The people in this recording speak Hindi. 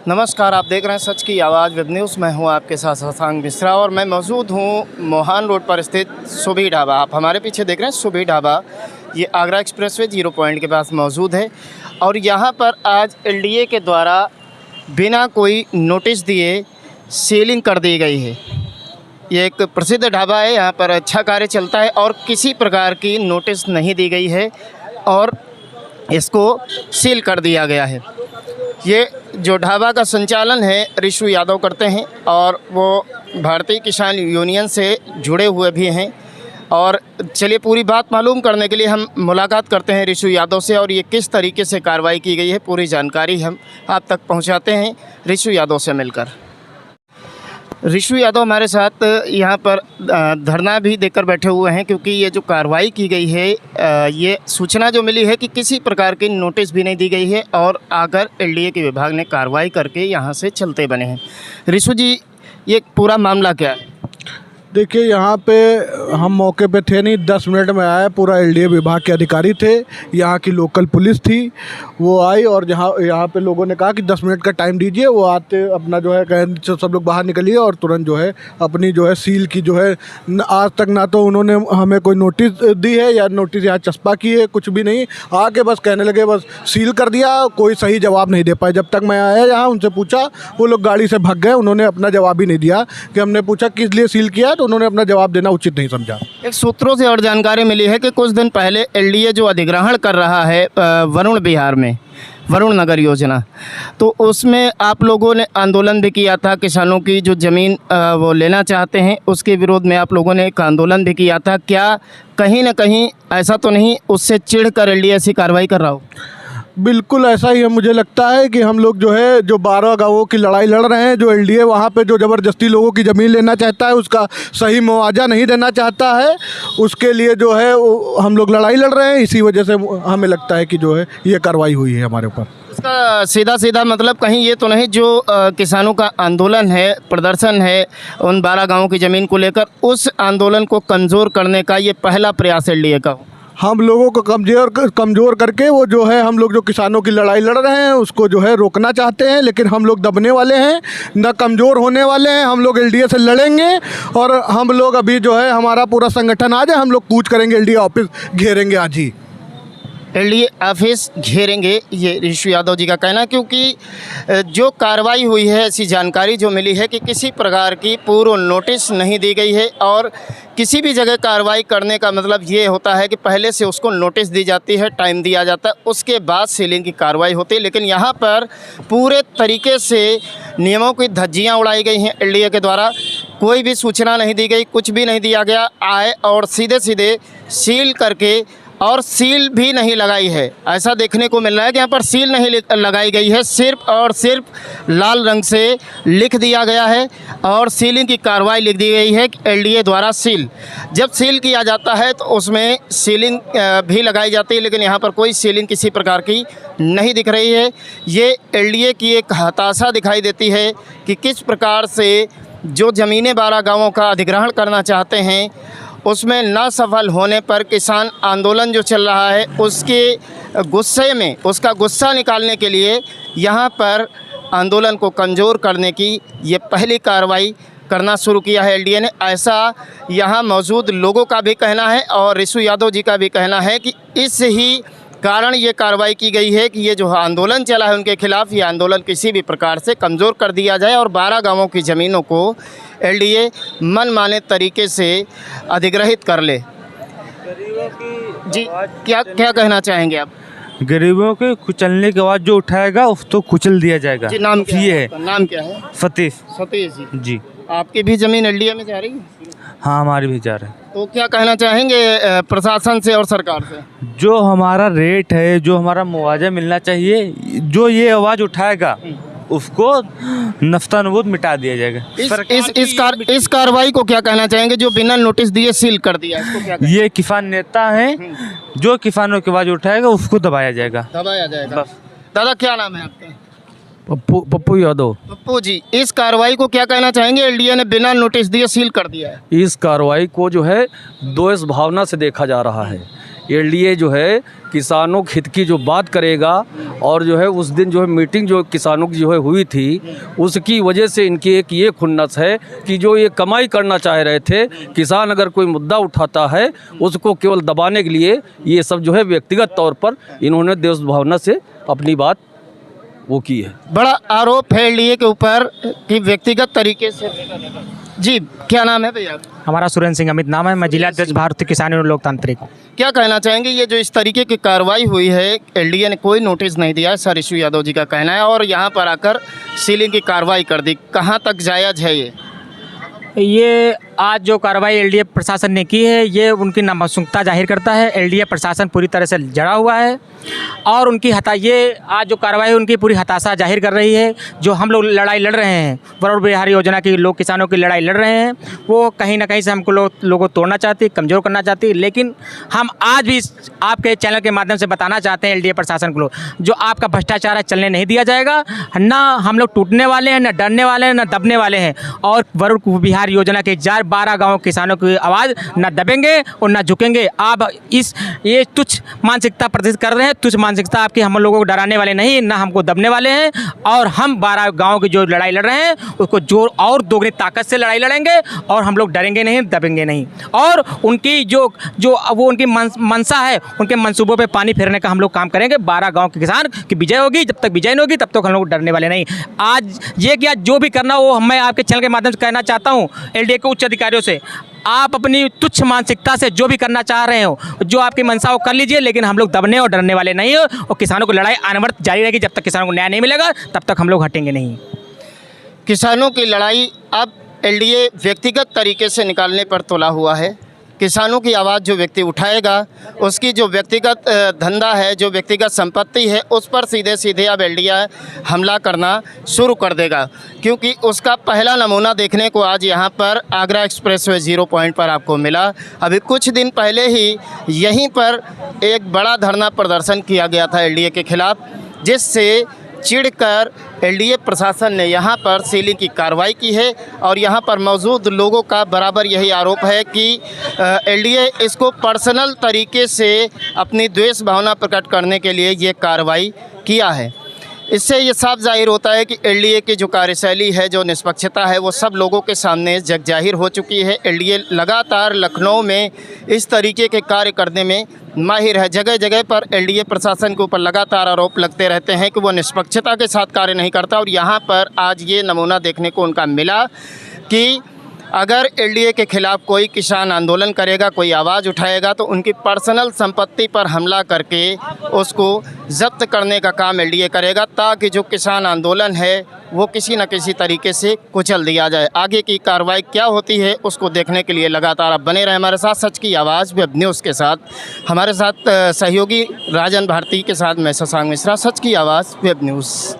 नमस्कार, आप देख रहे हैं सच की आवाज़ वेब न्यूज़। मैं हूं आपके साथ शशांक मिश्रा और मैं मौजूद हूं मोहान रोड पर स्थित सुभी ढाबा। आप हमारे पीछे देख रहे हैं सुभी ढाबा। ये आगरा एक्सप्रेसवे 0 पॉइंट के पास मौजूद है और यहां पर आज एलडीए के द्वारा बिना कोई नोटिस दिए सीलिंग कर दी गई है। ये एक प्रसिद्ध ढाबा है, यहाँ पर अच्छा कार्य चलता है और किसी प्रकार की नोटिस नहीं दी गई है और इसको सील कर दिया गया है। ये जो ढाबा का संचालन है रिशु यादव करते हैं और वो भारतीय किसान यूनियन से जुड़े हुए भी हैं। और चलिए पूरी बात मालूम करने के लिए हम मुलाकात करते हैं रिशु यादव से और ये किस तरीके से कार्रवाई की गई है पूरी जानकारी हम आप तक पहुंचाते हैं रिशु यादव से मिलकर। रिशु यादव हमारे साथ यहाँ पर धरना भी देकर बैठे हुए हैं क्योंकि ये जो कार्रवाई की गई है ये सूचना जो मिली है कि किसी प्रकार की नोटिस भी नहीं दी गई है और आकर एलडीए के विभाग ने कार्रवाई करके यहाँ से चलते बने हैं। रिशु जी, ये पूरा मामला क्या है? देखिए, यहाँ पे हम मौके पे थे नहीं, 10 मिनट में आए। पूरा एलडीए विभाग के अधिकारी थे, यहाँ की लोकल पुलिस थी, वो आई और यहाँ पे लोगों ने कहा कि 10 मिनट का टाइम दीजिए। वो आते अपना जो है कहें सब लोग बाहर निकलिए और तुरंत जो है अपनी जो है सील की जो है आज तक ना तो उन्होंने हमें कोई नोटिस दी है या नोटिस यहाँ चस्पा की है, कुछ भी नहीं। आके बस कहने लगे बस सील कर दिया, कोई सही जवाब नहीं दे पाए। जब तक मैं आया यहाँ उनसे पूछा, वो लोग गाड़ी से भाग गए। उन्होंने अपना जवाब ही नहीं दिया कि हमने पूछा किस लिए सील किया, उन्होंने अपना जवाब देना उचित नहीं समझा। एक सूत्रों से और जानकारी मिली है कि कुछ दिन पहले एलडीए जो अधिग्रहण कर रहा है वरुण बिहार में, वरुण नगर योजना, तो उसमें आप लोगों ने आंदोलन भी किया था। किसानों की जो ज़मीन वो लेना चाहते हैं उसके विरोध में आप लोगों ने एक आंदोलन भी किया था। क्या कहीं ना कहीं ऐसा तो नहीं उससे चिढ़ कर एलडीए ऐसी कार्रवाई कर रहा हो? बिल्कुल ऐसा ही है। मुझे लगता है कि हम लोग जो है जो 12 गांवों की लड़ाई लड़ रहे हैं, जो एलडीए वहाँ पे जो ज़बरदस्ती लोगों की ज़मीन लेना चाहता है, उसका सही मुआवजा नहीं देना चाहता है, उसके लिए जो है हम लोग लड़ाई लड़ रहे हैं। इसी वजह से हमें लगता है कि जो है ये कार्रवाई हुई है हमारे ऊपर। इसका सीधा सीधा मतलब कहीं ये तो नहीं जो किसानों का आंदोलन है, प्रदर्शन है उन 12 गाँवों की ज़मीन को लेकर, उस आंदोलन को कमज़ोर करने का ये पहला प्रयास एलडीए का हो? हम लोगों को कमज़ोर करके वो जो है हम लोग जो किसानों की लड़ाई लड़ रहे हैं उसको जो है रोकना चाहते हैं। लेकिन हम लोग दबने वाले हैं, न कमज़ोर होने वाले हैं। हम लोग एलडीए से लड़ेंगे और हम लोग अभी जो है हमारा पूरा संगठन आ जाए, हम लोग कूच करेंगे, एलडीए ऑफिस घेरेंगे आज ही। एलडीए ऑफिस घेरेंगे, ये रिशु यादव जी का कहना। क्योंकि जो कार्रवाई हुई है, ऐसी जानकारी जो मिली है कि किसी प्रकार की पूर्व नोटिस नहीं दी गई है और किसी भी जगह कार्रवाई करने का मतलब ये होता है कि पहले से उसको नोटिस दी जाती है, टाइम दिया जाता है, उसके बाद सीलिंग की कार्रवाई होती है। लेकिन यहाँ पर पूरे तरीके से नियमों की धज्जियाँ उड़ाई गई हैं एलडीए के द्वारा। कोई भी सूचना नहीं दी गई, कुछ भी नहीं दिया गया, आए और सीधे सीधे सील करके, और सील भी नहीं लगाई है। ऐसा देखने को मिल रहा है कि यहाँ पर सील नहीं लगाई गई है, सिर्फ और सिर्फ लाल रंग से लिख दिया गया है और सीलिंग की कार्रवाई लिख दी गई है एलडीए द्वारा सील। जब सील किया जाता है तो उसमें सीलिंग भी लगाई जाती है, लेकिन यहाँ पर कोई सीलिंग किसी प्रकार की नहीं दिख रही है। ये एलडीए की एक हताशा दिखाई देती है कि किस प्रकार से जो ज़मीनें 12 गाँवों का अधिग्रहण करना चाहते हैं उसमें न सफल होने पर किसान आंदोलन जो चल रहा है उसके गुस्से में, उसका गुस्सा निकालने के लिए यहाँ पर आंदोलन को कमज़ोर करने की ये पहली कार्रवाई करना शुरू किया है एलडीए ने। ऐसा यहाँ मौजूद लोगों का भी कहना है और रिशु यादव जी का भी कहना है कि इस ही कारण ये कार्रवाई की गई है कि ये जो आंदोलन चला है उनके खिलाफ़, ये आंदोलन किसी भी प्रकार से कमज़ोर कर दिया जाए और 12 गाँवों की ज़मीनों को एलडीए मनमाने तरीके से अधिग्रहित कर ले। जी, क्या कहना चाहेंगे आप? गरीबों के कुचलने के बाद जो उठाएगा उसको कुचल दिया जाएगा। जी, नाम क्या ये है? नाम क्या है? सतीश। सतीश जी। जी। आपकी भी ज़मीन एलडीए में जा रही है? हाँ, हमारी भी जा रहे हैं। तो क्या कहना चाहेंगे प्रशासन से और सरकार से? जो हमारा रेट है, जो हमारा मुआवजा मिलना चाहिए, जो ये आवाज़ उठाएगा उसको नफ्तानुबूद मिटा दिया जाएगा। इस कार्रवाई को क्या कहना चाहेंगे जो बिना नोटिस दिए सील कर दिया, इसको क्या ये किसान नेता हैं, जो किसानों की आवाज़ उठाएगा उसको दबाया जाएगा। बस। दादा, क्या नाम है आपका? पप्पू यादव। पप्पू जी, इस कार्रवाई को क्या कहना चाहेंगे? एलडीए ने बिना नोटिस दिए सील कर दिया है। इस कार्रवाई को जो है द्वेष भावना से देखा जा रहा है। एनडीए जो है किसानों के हित की जो बात करेगा, और जो है उस दिन जो है मीटिंग जो किसानों की जो है हुई थी, उसकी वजह से इनकी एक ये खुन्नस है कि जो ये कमाई करना चाह रहे थे, किसान अगर कोई मुद्दा उठाता है उसको केवल दबाने के लिए ये सब जो है व्यक्तिगत तौर पर इन्होंने देश भावना से अपनी बात वो की है। बड़ा आरोप है एनडीए के ऊपर कि व्यक्तिगत तरीके से। जी, क्या नाम है भैया? हमारा सुरेंद्र सिंह अमित नाम है। मैं जिला अध्यक्ष भारतीय किसान यूनियन लोकतांत्रिक। क्या कहना चाहेंगे, ये जो इस तरीके की कार्रवाई हुई है, एलडीए ने कोई नोटिस नहीं दिया, सर ऋषि यादव जी का कहना है, और यहाँ पर आकर सीलिंग की कार्रवाई कर दी, कहाँ तक जायज़ है ये आज जो कार्रवाई एलडीए प्रशासन ने की है, ये उनकी नामांकितता जाहिर करता है। एलडीए प्रशासन पूरी तरह से जड़ा हुआ है और उनकी ये आज जो कार्रवाई उनकी पूरी हताशा जाहिर कर रही है। जो हम लोग लड़ाई लड़ रहे हैं, वरुण बिहार योजना की लोग किसानों की लड़ाई लड़ रहे हैं, वो कहीं ना कहीं से हमको लोगों को तोड़ना चाहती, कमज़ोर करना चाहती। लेकिन हम आज भी आपके चैनल के माध्यम से बताना चाहते हैं एलडीए प्रशासन को, जो आपका भ्रष्टाचार है चलने नहीं दिया जाएगा। ना हम लोग टूटने वाले हैं, ना डरने वाले हैं, ना दबने वाले हैं। और वरुण बिहार योजना के 12 गाँव किसानों की आवाज़ न दबेंगे और न झुकेंगे। आप ये तुच्छ मानसिकता प्रदर्शित कर रहे हैं। तुच्छ मानसिकता आपकी हम लोगों को डराने वाले नहीं, ना हमको दबने वाले हैं। और हम 12 गाँव की जो लड़ाई लड़ रहे हैं उसको जोर और दोगुनी ताकत से लड़ाई लड़ेंगे, और हम लोग डरेंगे नहीं, दबेंगे नहीं। और उनकी जो वो उनकी मनसा है, उनके मंसूबों पे पानी फेरने का हम लोग काम करेंगे। 12 गाँव के किसान की विजय होगी। जब तक विजय नहीं होगी तब तक हम लोग डरने वाले नहीं। आज ये क्या जो भी करना वो मैं आपके चैनल के माध्यम से कहना चाहता हूँ एलडीए के उच्च अधिकारियों से, आप अपनी तुच्छ मानसिकता से जो भी करना चाह रहे हो, जो आपकी मंशा हो कर लीजिए, लेकिन हम लोग दबने और डरने वाले नहीं हो। और किसानों को लड़ाई अनवरत जारी रहेगी। जब तक किसानों को न्याय नहीं मिलेगा तब तक हम लोग हटेंगे नहीं। किसानों की लड़ाई अब एलडीए व्यक्तिगत तरीके से निकालने पर तुला हुआ है। किसानों की आवाज़ जो व्यक्ति उठाएगा, उसकी जो व्यक्तिगत धंधा है, जो व्यक्तिगत संपत्ति है, उस पर सीधे सीधे अब एलडीए हमला करना शुरू कर देगा। क्योंकि उसका पहला नमूना देखने को आज यहाँ पर आगरा एक्सप्रेसवे 0 पॉइंट पर आपको मिला। अभी कुछ दिन पहले ही यहीं पर एक बड़ा धरना प्रदर्शन किया गया था एलडीए के खिलाफ, जिससे चिढ़कर एलडीए प्रशासन ने यहाँ पर सीलिंग की कार्रवाई की है। और यहाँ पर मौजूद लोगों का बराबर यही आरोप है कि एलडीए इसको पर्सनल तरीके से अपनी द्वेष भावना प्रकट करने के लिए ये कार्रवाई किया है। इससे ये साफ जाहिर होता है कि एलडीए की जो कार्यशैली है, जो निष्पक्षता है, वो सब लोगों के सामने जग जाहिर हो चुकी है। एलडीए लगातार लखनऊ में इस तरीके के कार्य करने में माहिर है। जगह जगह पर एलडीए प्रशासन के ऊपर लगातार आरोप लगते रहते हैं कि वो निष्पक्षता के साथ कार्य नहीं करता। और यहाँ पर आज ये नमूना देखने को उनका मिला कि अगर एलडीए के खिलाफ कोई किसान आंदोलन करेगा, कोई आवाज़ उठाएगा, तो उनकी पर्सनल संपत्ति पर हमला करके उसको जब्त करने का काम एलडीए करेगा, ताकि जो किसान आंदोलन है वो किसी न किसी तरीके से कुचल दिया जाए। आगे की कार्रवाई क्या होती है उसको देखने के लिए लगातार आप बने रहें हमारे साथ सच की आवाज़ वेब न्यूज़ के साथ। हमारे साथ सहयोगी राजन भारती के साथ मैं शशांक मिश्रा, सच की आवाज़ वेब न्यूज़।